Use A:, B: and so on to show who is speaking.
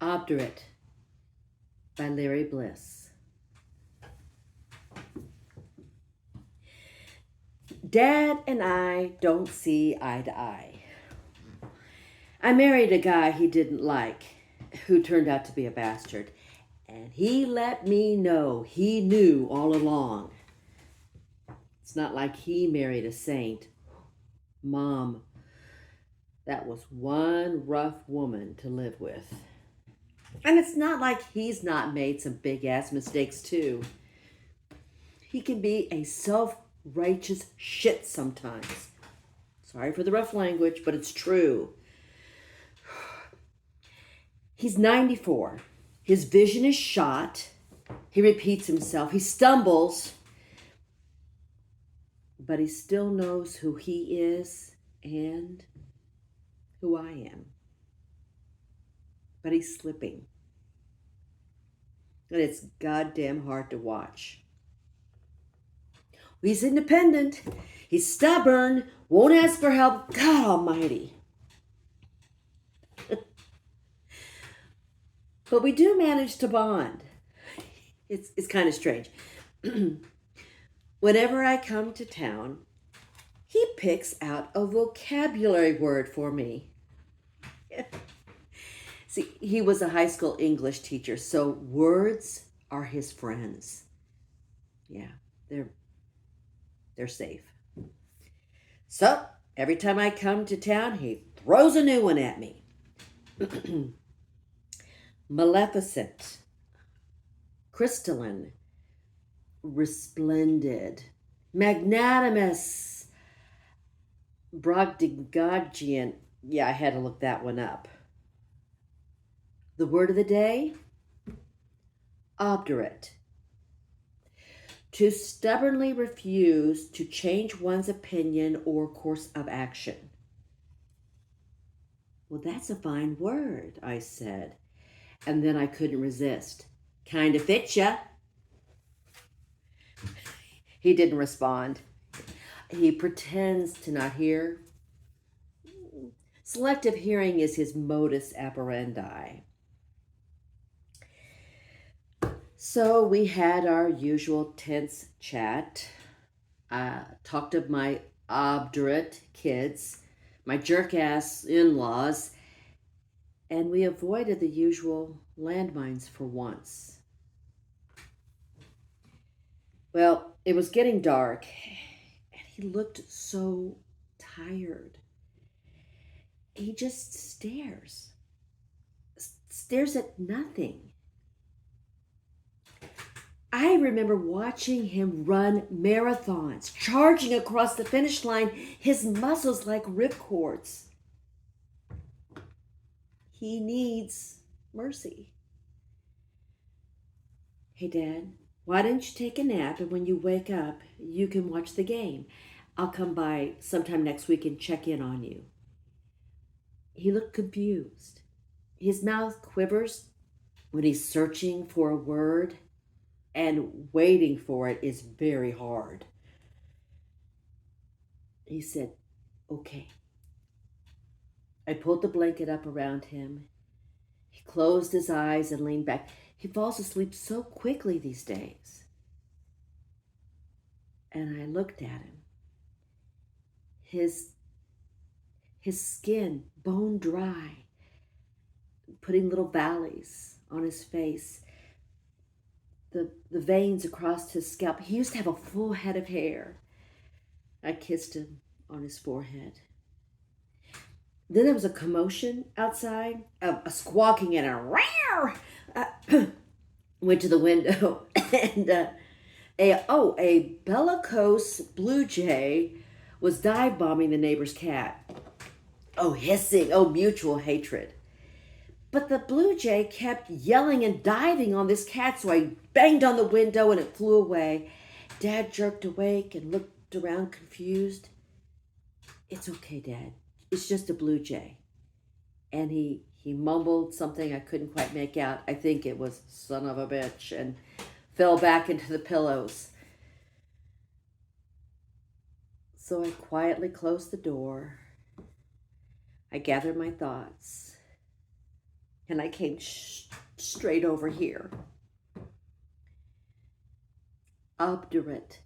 A: Obdurate by Bliss. Dad and I don't see eye to eye. I married a guy he didn't like, who turned out to be a bastard, and he let me know he knew all along. It's not like he married a saint. Mom, that was one rough woman to live with. And it's not like he's not made some big ass mistakes too. He can be a self-righteous shit sometimes. Sorry for the rough language, but it's true. He's 94. His vision is shot. He repeats himself. He stumbles. But he still knows who he is and who I am. But he's slipping. And it's goddamn hard to watch. He's independent. He's stubborn. Won't ask for help. God almighty. But we do manage to bond. It's kind of strange. Whenever I come to town, he picks out a vocabulary word for me. See, he was a high school English teacher, so words are his friends. Yeah, they're safe. So every time I come to town, he throws a new one at me. Maleficent, crystalline, resplendent, magnanimous, Brobdingnagian. Yeah, I had to look that one up. The word of the day, obdurate. To stubbornly refuse to change one's opinion or course of action. Well, that's a fine word, I said. And then I couldn't resist. Kind of fits ya. He didn't respond. He pretends to not hear. Selective hearing is his modus operandi. So we had our usual tense chat. Talked of my obdurate kids, my jerk-ass in-laws, and we avoided the usual landmines for once. Well, it was getting dark, and he looked so tired. He just stares at nothing. I remember watching him run marathons, charging across the finish line, his muscles like ripcords. He needs mercy. Hey, Dad, why don't you take a nap, and when you wake up, you can watch the game. I'll come by sometime next week and check in on you. He looked confused. His mouth quivers when he's searching for a word, and waiting for it is very hard. He said, okay. I pulled the blanket up around him. He closed his eyes and leaned back. He falls asleep so quickly these days. And I looked at him. His skin bone dry, putting little valleys on his face. The veins across his scalp. He used to have a full head of hair. I kissed him on his forehead. Then there was a commotion outside, a squawking and a roar. Went to the window, and a bellicose blue jay was dive bombing the neighbor's cat. Oh, hissing, oh, mutual hatred. But the blue jay kept yelling and diving on this cat, so I banged on the window and it flew away. Dad jerked awake and looked around confused. It's okay, Dad. It's just a blue jay. And he mumbled something I couldn't quite make out. I think it was son of a bitch, and fell back into the pillows. So I quietly closed the door. I gathered my thoughts. and I came straight over here. Obdurate